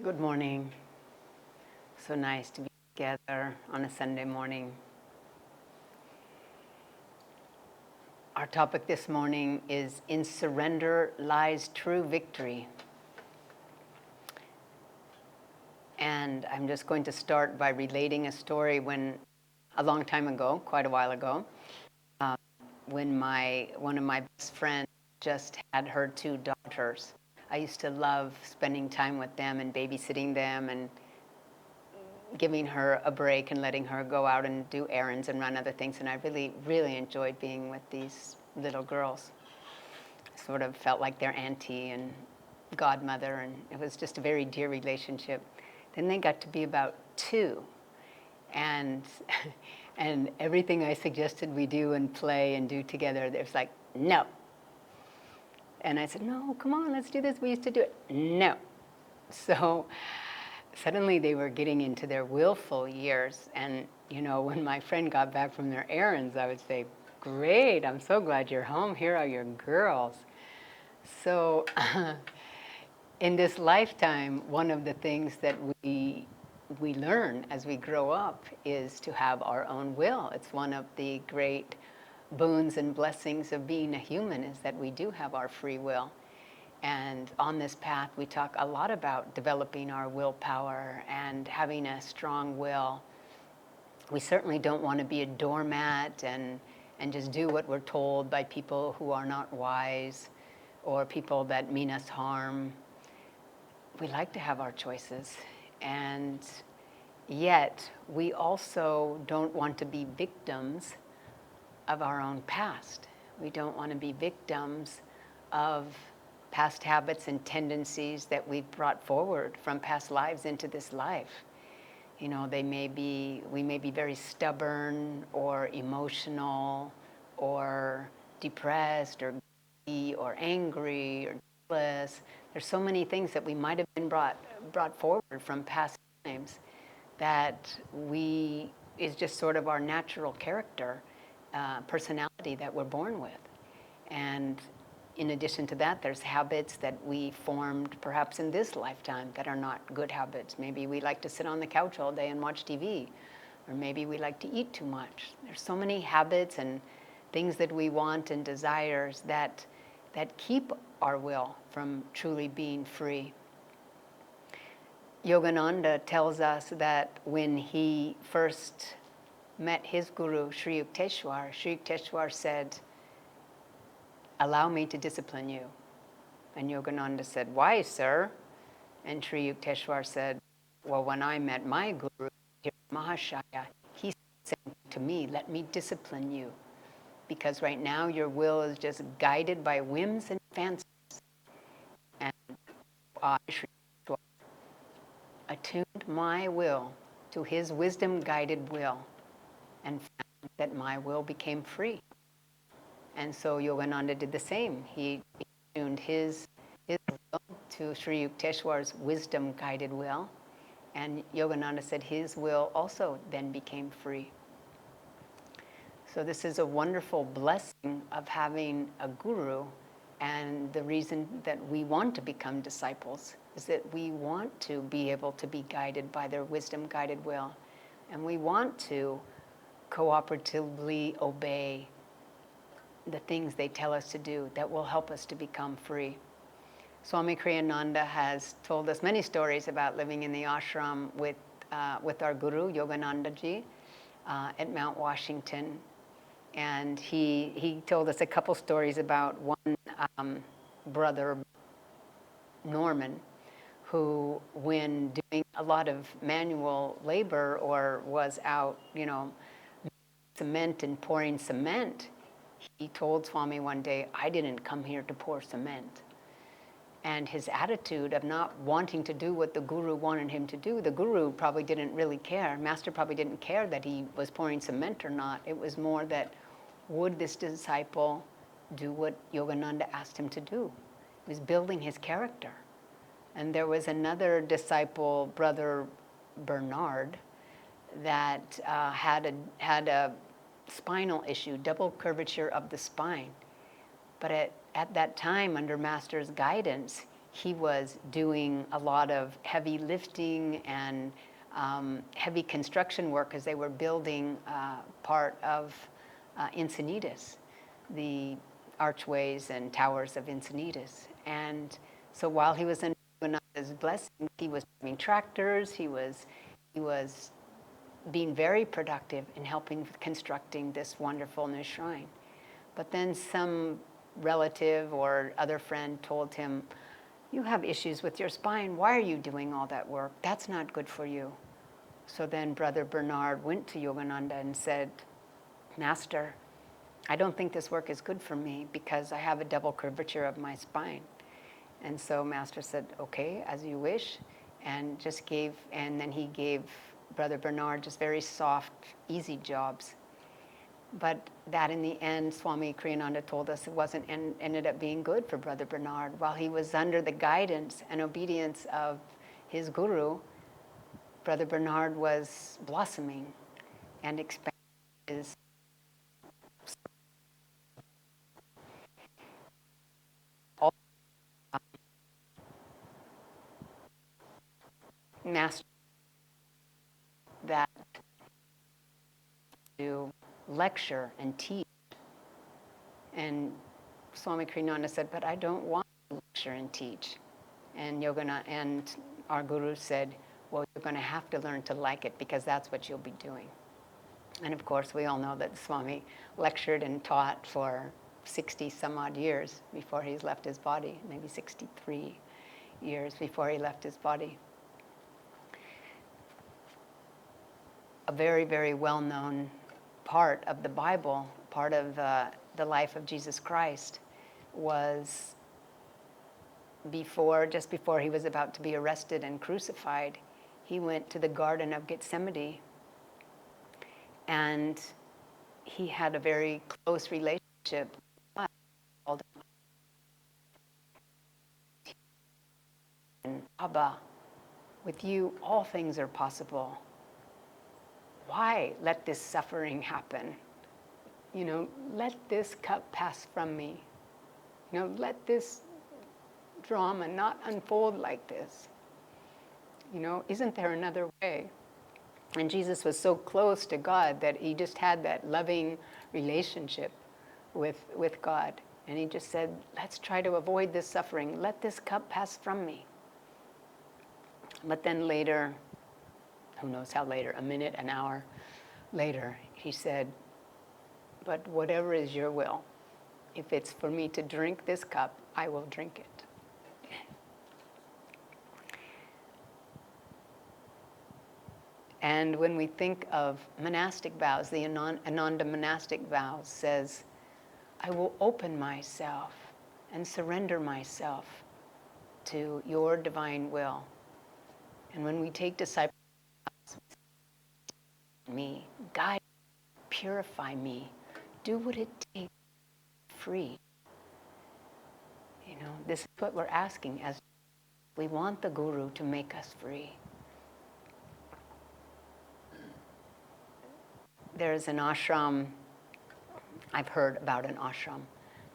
Good morning. So nice to be together on a Sunday morning. Our topic this morning is "In Surrender Lies True Victory." And I'm just going to start by relating a story a long time ago, quite a while ago, when one of my best friends just had her two daughters. I used to love spending time with them and babysitting them and giving her a break and letting her go out and do errands and run other things. And I really, really enjoyed being with these little girls. I sort of felt like their auntie and godmother, and it was just a very dear relationship. Then they got to be about 2, and and everything I suggested we do and play and do together, it was like, no. And I said, no, come on, let's do this. We used to do it. No. So suddenly they were getting into their willful years. And, when my friend got back from their errands, I would say, great, I'm so glad you're home. Here are your girls. So in this lifetime, one of the things that we learn as we grow up is to have our own will. It's one of the great boons and blessings of being a human, is that we do have our free will. And on this path, we talk a lot about developing our willpower and having a strong will. We certainly don't want to be a doormat and just do what we're told by people who are not wise or people that mean us harm. We like to have our choices. And yet, we also don't want to be victims of our own past. We don't want to be victims of past habits and tendencies that we've brought forward from past lives into this life. We may be very stubborn or emotional or depressed or greedy or angry or jealous. There's so many things that we might have been brought forward from past times that is just sort of our natural character, personality that we're born with. And in addition to that, there's habits that we formed perhaps in this lifetime that are not good habits. Maybe we like to sit on the couch all day and watch TV, or maybe we like to eat too much. There's so many habits and things that we want and desires that keep our will from truly being free. Yogananda tells us that when he first met his guru, Sri Yukteswar said, "Allow me to discipline you." And Yogananda said, "Why, sir?" And Sri Yukteswar said, "Well, when I met my guru, Mahashaya, he said to me, 'Let me discipline you, because right now your will is just guided by whims and fancies.'" And I, Sri Yukteswar, attuned my will to his wisdom-guided will and found that my will became free. And so Yogananda did the same. He tuned his will to Sri Yukteswar's wisdom-guided will, and Yogananda said his will also then became free. So this is a wonderful blessing of having a guru, and the reason that we want to become disciples is that we want to be able to be guided by their wisdom-guided will, and we want to cooperatively obey the things they tell us to do that will help us to become free. Swami Kriyananda has told us many stories about living in the ashram with our guru, Yogananda ji, at Mount Washington. And he told us a couple stories about one brother, Norman, who, when doing a lot of manual labor or was out, cement and pouring cement, he told Swami one day, "I didn't come here to pour cement." And his attitude of not wanting to do what the guru wanted him to do, the guru probably didn't really care. Master probably didn't care that he was pouring cement or not. It was more that, would this disciple do what Yogananda asked him to do? He was building his character. And there was another disciple, Brother Bernard, that had a spinal issue, double curvature of the spine. But at that time, under Master's guidance, he was doing a lot of heavy lifting and heavy construction work as they were building part of Encinitas, the archways and towers of Encinitas. And so while he was under Yogananda's blessing, he was driving tractors, he was being very productive in helping constructing this wonderful new shrine. But then some relative or other friend told him, you have issues with your spine. Why are you doing all that work? That's not good for you. So then Brother Bernard went to Yogananda and said, Master, I don't think this work is good for me because I have a double curvature of my spine. And so Master said, okay, as you wish, and then he gave Brother Bernard just very soft, easy jobs. But that in the end, Swami Kriyananda told us it ended up being good for Brother Bernard. While he was under the guidance and obedience of his guru, Brother Bernard was blossoming and expanding his master that to lecture and teach. And Swami Kriyananda said, but I don't want to lecture and teach. And Yogananda and our guru said, well, you're going to have to learn to like it because that's what you'll be doing. And of course, we all know that Swami lectured and taught for 60 some odd years before he's left his body, maybe 63 years before he left his body. A very, very well-known part of the Bible, part of the life of Jesus Christ, was just before he was about to be arrested and crucified, he went to the Garden of Gethsemane, and he had a very close relationship with God. And Abba, with you all things are possible. Why let this suffering happen? Let this cup pass from me. Let this drama not unfold like this. Isn't there another way? And Jesus was so close to God that he just had that loving relationship with God. And he just said, let's try to avoid this suffering. Let this cup pass from me. But then later, who knows how later, a minute, an hour later, he said, but whatever is your will, if it's for me to drink this cup, I will drink it. And when we think of monastic vows, the Ananda monastic vows says, I will open myself and surrender myself to your divine will. And when we take disciple vows, me, guide, purify me, do what it takes to be free. This is what we're asking as we want the Guru to make us free. There's an ashram, I've heard about an ashram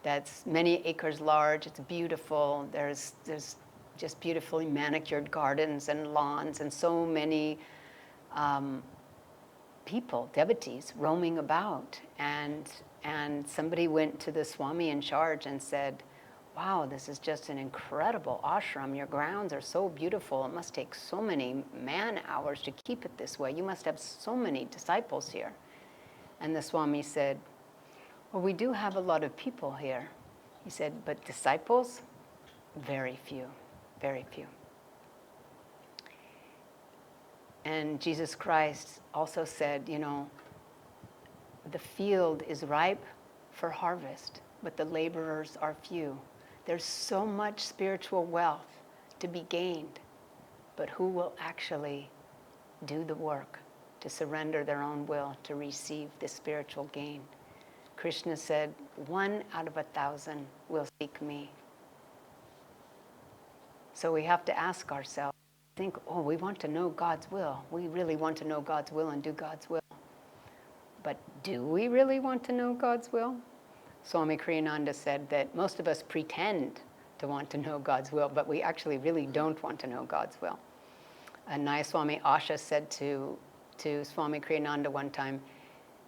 that's many acres large. It's beautiful. There's just beautifully manicured gardens and lawns and so many people, devotees, roaming about. And somebody went to the Swami in charge and said, wow, this is just an incredible ashram. Your grounds are so beautiful. It must take so many man-hours to keep it this way. You must have so many disciples here. And the Swami said, well, we do have a lot of people here. He said, but disciples? Very few, very few. And Jesus Christ also said, the field is ripe for harvest, but the laborers are few. There's so much spiritual wealth to be gained, but who will actually do the work to surrender their own will to receive this spiritual gain? Krishna said, 1 out of 1,000 will seek me. So we have to ask ourselves, we want to know God's will. We really want to know God's will and do God's will. But do we really want to know God's will? Swami Kriyananda said that most of us pretend to want to know God's will, but we actually really don't want to know God's will. And Nayaswami Asha said to Swami Kriyananda one time,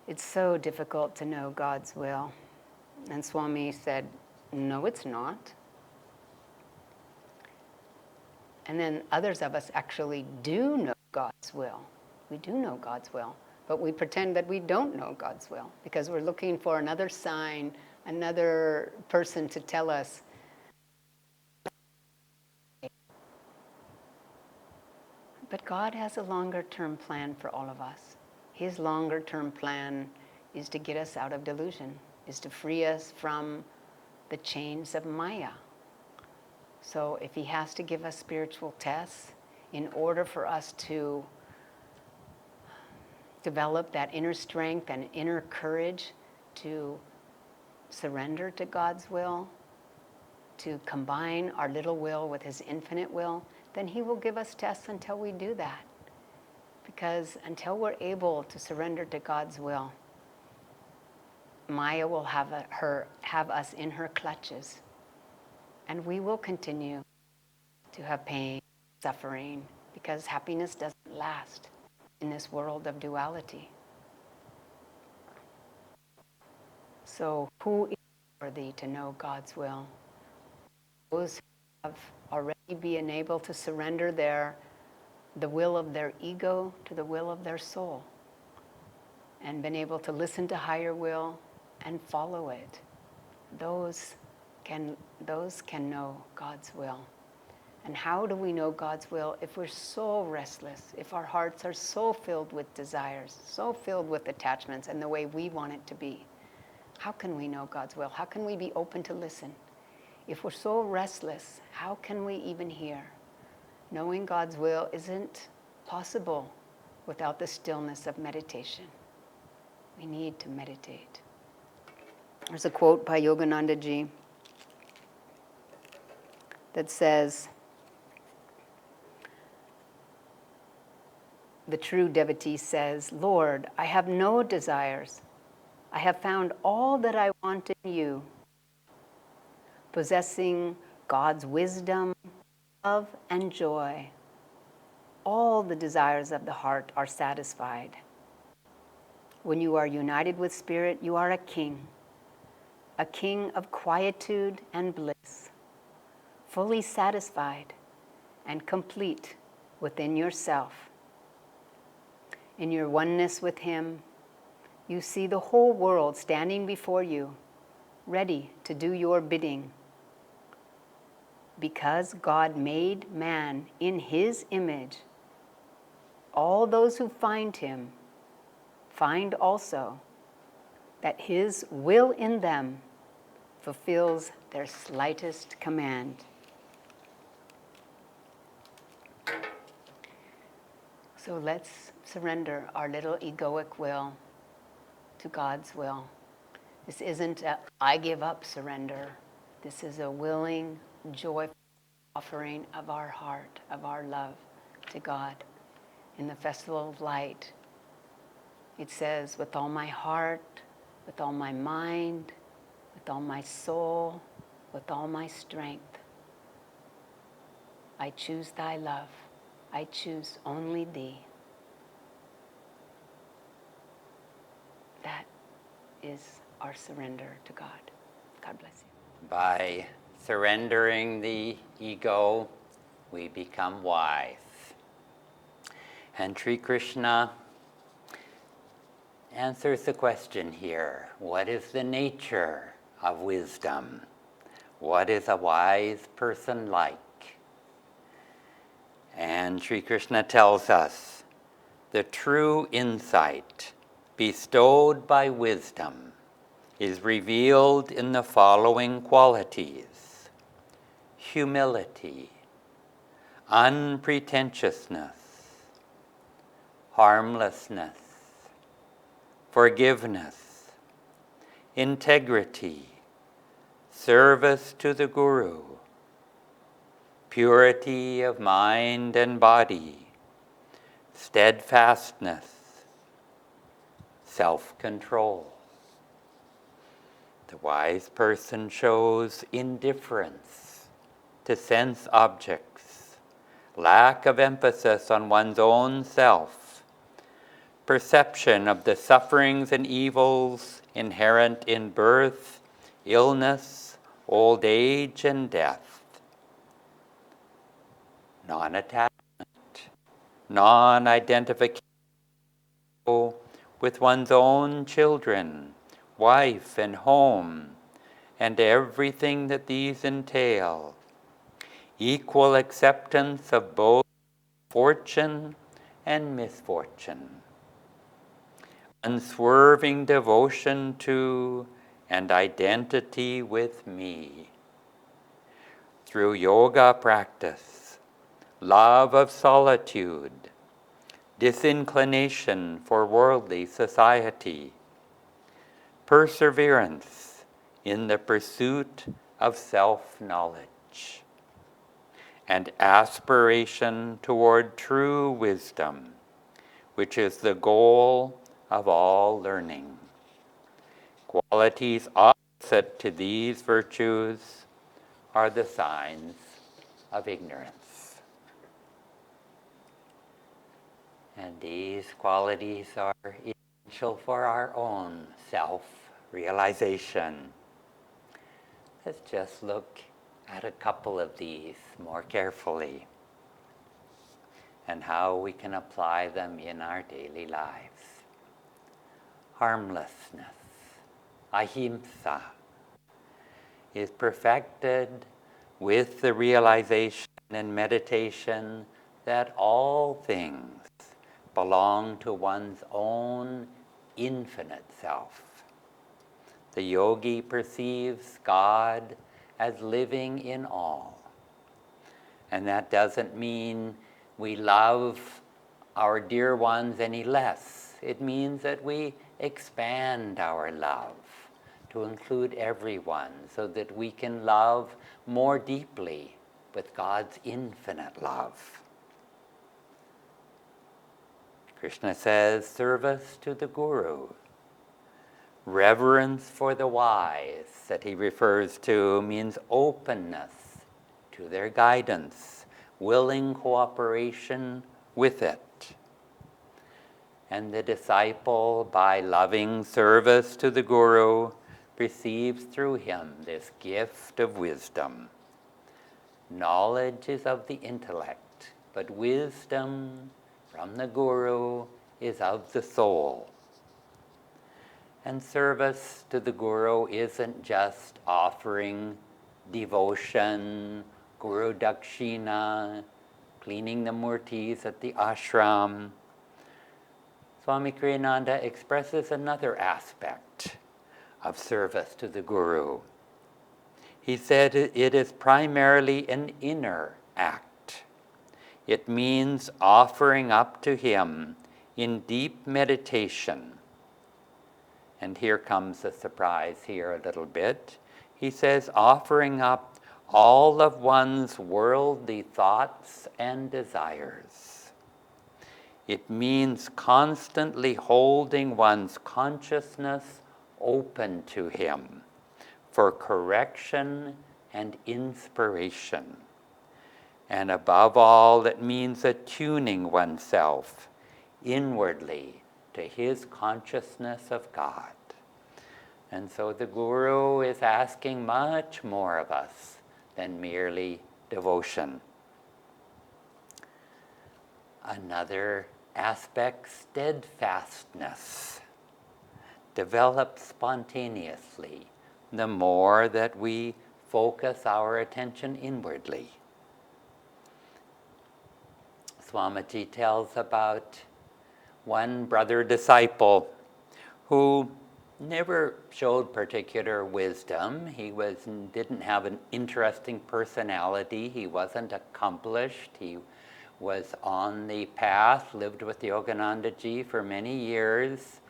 "It's so difficult to know God's will." And Swami said, "No, it's not." And then others of us actually do know God's will. We do know God's will, but we pretend that we don't know God's will because we're looking for another sign, another person to tell us. But God has a longer-term plan for all of us. His longer-term plan is to get us out of delusion, is to free us from the chains of Maya. So if he has to give us spiritual tests in order for us to develop that inner strength and inner courage to surrender to God's will, to combine our little will with his infinite will, then he will give us tests until we do that. Because until we're able to surrender to God's will, Maya will have us in her clutches. And we will continue to have pain, suffering, because happiness doesn't last in this world of duality. So who is worthy to know God's will? Those who have already been able to surrender the will of their ego to the will of their soul, and been able to listen to higher will and follow it. Those can know God's will. And how do we know God's will if we're so restless, if our hearts are so filled with desires, so filled with attachments and the way we want it to be? How can we know God's will? How can we be open to listen? If we're so restless, how can we even hear? Knowing God's will isn't possible without the stillness of meditation. We need to meditate. There's a quote by Yogananda ji that says, the true devotee says, "Lord, I have no desires. I have found all that I want in you. Possessing God's wisdom, love, and joy, all the desires of the heart are satisfied. When you are united with Spirit, you are a king of quietude and bliss, fully satisfied and complete within yourself. In your oneness with Him, you see the whole world standing before you, ready to do your bidding. Because God made man in His image, all those who find Him find also that His will in them fulfills their slightest command." So let's surrender our little egoic will to God's will. This isn't a I give up surrender. This is a willing, joyful offering of our heart, of our love to God. In the Festival of Light, it says, "With all my heart, with all my mind, with all my soul, with all my strength, I choose thy love. I choose only thee." That is our surrender to God. God bless you. By surrendering the ego, we become wise. And Sri Krishna answers the question here: what is the nature of wisdom? What is a wise person like? And Sri Krishna tells us the true insight bestowed by wisdom is revealed in the following qualities: humility, unpretentiousness, harmlessness, forgiveness, integrity, service to the Guru, purity of mind and body, steadfastness, self-control. The wise person shows indifference to sense objects, lack of emphasis on one's own self, perception of the sufferings and evils inherent in birth, illness, old age, and death, non-attachment, non-identification with one's own children, wife, and home, and everything that these entail, equal acceptance of both fortune and misfortune, unswerving devotion to and identity with me. Through yoga practice, love of solitude, disinclination for worldly society, perseverance in the pursuit of self-knowledge, and aspiration toward true wisdom, which is the goal of all learning. Qualities opposite to these virtues are the signs of ignorance. And these qualities are essential for our own self-realization. Let's just look at a couple of these more carefully and how we can apply them in our daily lives. Harmlessness, ahimsa, is perfected with the realization and meditation that all things belong to one's own infinite self. The yogi perceives God as living in all. And that doesn't mean we love our dear ones any less. It means that we expand our love to include everyone so that we can love more deeply with God's infinite love. Krishna says, service to the Guru, reverence for the wise that he refers to means openness to their guidance, willing cooperation with it. And the disciple, by loving service to the Guru, receives through him this gift of wisdom. Knowledge is of the intellect, but wisdom from the Guru is of the soul. And service to the Guru isn't just offering devotion, Guru Dakshina, cleaning the murtis at the ashram. Swami Kriyananda expresses another aspect of service to the Guru. He said it is primarily an inner act. It means offering up to him in deep meditation. And here comes the surprise here a little bit. He says offering up all of one's worldly thoughts and desires. It means constantly holding one's consciousness open to him for correction and inspiration. And above all, it means attuning oneself inwardly to his consciousness of God. And so the Guru is asking much more of us than merely devotion. Another aspect, steadfastness, develops spontaneously the more that we focus our attention inwardly. Swamiji tells about one brother disciple who never showed particular wisdom. He didn't have an interesting personality. He wasn't accomplished. He was on the path, lived with Yogananda ji for many years.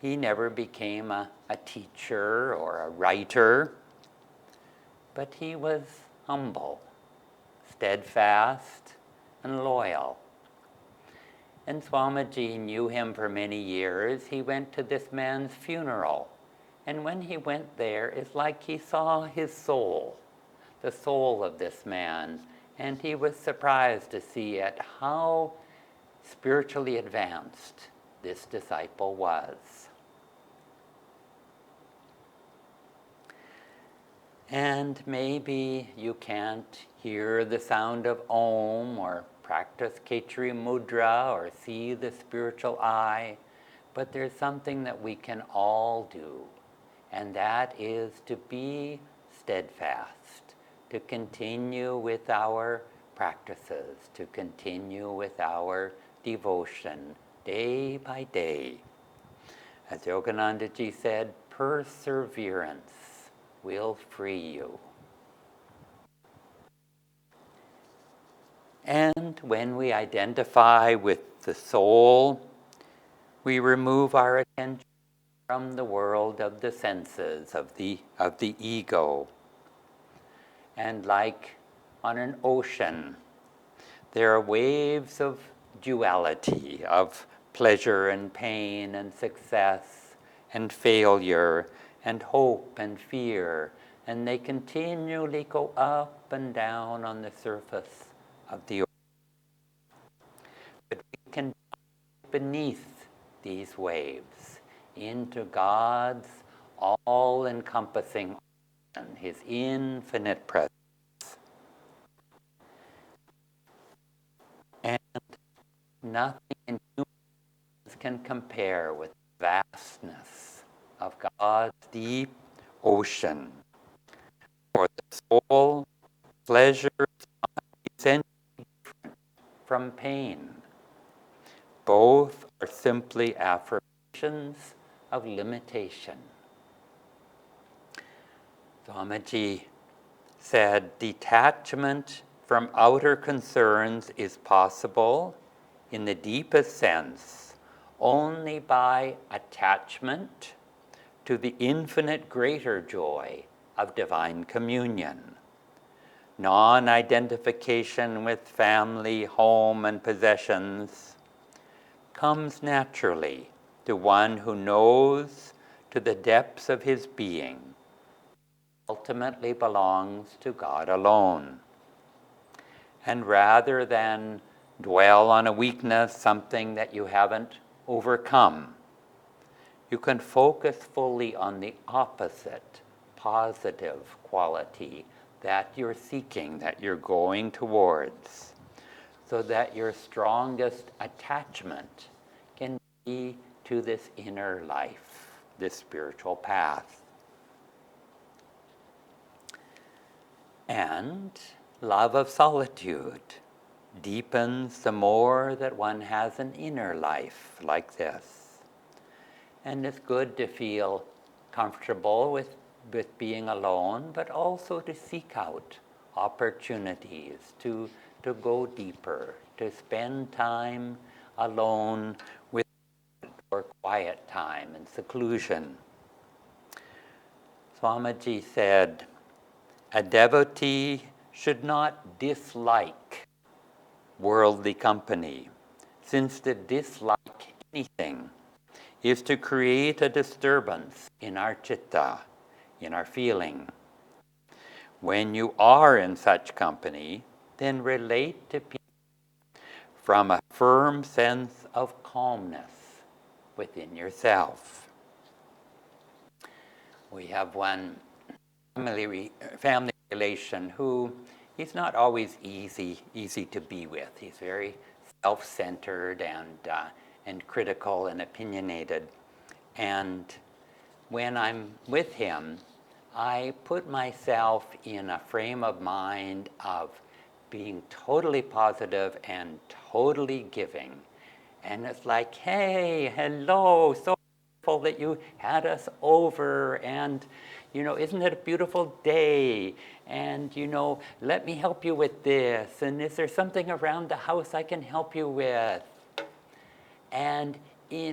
He never became a teacher or a writer, but he was humble, steadfast, and loyal. And Swamiji knew him for many years. He went to this man's funeral. And when he went there, it's like he saw his soul, the soul of this man, and he was surprised to see at how spiritually advanced this disciple was. And maybe you can't hear the sound of Om or practice Khetri Mudra or see the spiritual eye, but there's something that we can all do, and that is to be steadfast, to continue with our practices, to continue with our devotion day by day. As Yogananda ji said, perseverance will free you. And when we identify with the soul, we remove our attention from the world of the senses, of the ego. And like on an ocean, there are waves of duality, of pleasure and pain and success and failure and hope and fear, and they continually go up and down on the surface of the ocean. But we can dive beneath these waves into God's all-encompassing ocean, His infinite presence. And nothing in humans can compare with the vastness of God's deep ocean. For the soul, pleasure is not essentially different from pain. Both are simply affirmations of limitation. Swamiji said, detachment from outer concerns is possible in the deepest sense only by attachment to the infinite greater joy of divine communion. Non-identification with family, home, and possessions comes naturally to one who knows to the depths of his being ultimately belongs to God alone. And rather than dwell on a weakness, something that you haven't overcome, you can focus fully on the opposite, positive quality that you're seeking, that you're going towards, so that your strongest attachment can be to this inner life, this spiritual path. And love of solitude deepens the more that one has an inner life like this. And it's good to feel comfortable with being alone, but also to seek out opportunities to go deeper, to spend time alone with or quiet time and seclusion. Swamiji said, a devotee should not dislike worldly company, since to dislike anything is to create a disturbance in our citta, in our feeling. When you are in such company, then relate to people from a firm sense of calmness within yourself. We have one family relation who he's not always easy to be with. He's very self-centered and critical and opinionated. And when I'm with him, I put myself in a frame of mind of being totally positive and totally giving. And it's like, hey, hello, so wonderful that you had us over, and isn't it a beautiful day? And let me help you with this, and is there something around the house I can help you with? And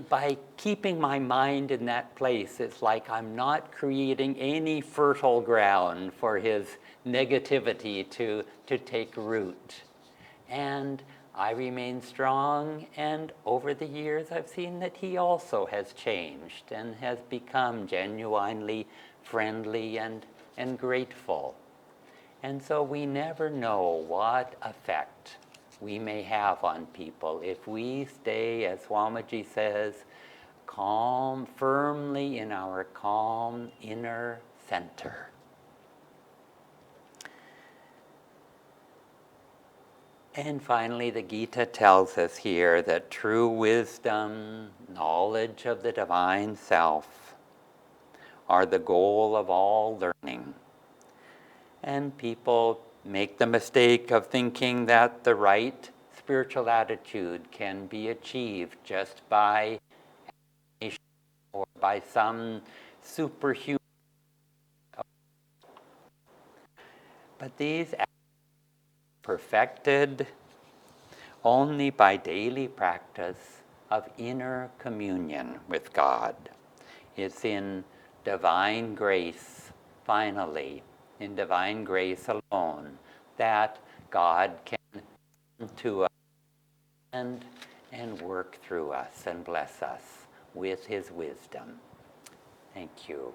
by keeping my mind in that place, it's like I'm not creating any fertile ground for his negativity to take root. And I remain strong, and over the years I've seen that he also has changed and has become genuinely friendly and grateful. And so we never know what effect we may have on people if we stay, as Swamiji says, calm, firmly in our calm inner center. And finally, the Gita tells us here that true wisdom, knowledge of the divine self, are the goal of all learning. And people make the mistake of thinking that the right spiritual attitude can be achieved just by meditation or by some superhuman. But these are perfected only by daily practice of inner communion with God. It's in divine grace, finally, in divine grace alone, that God can come to us and work through us and bless us with his wisdom. Thank you.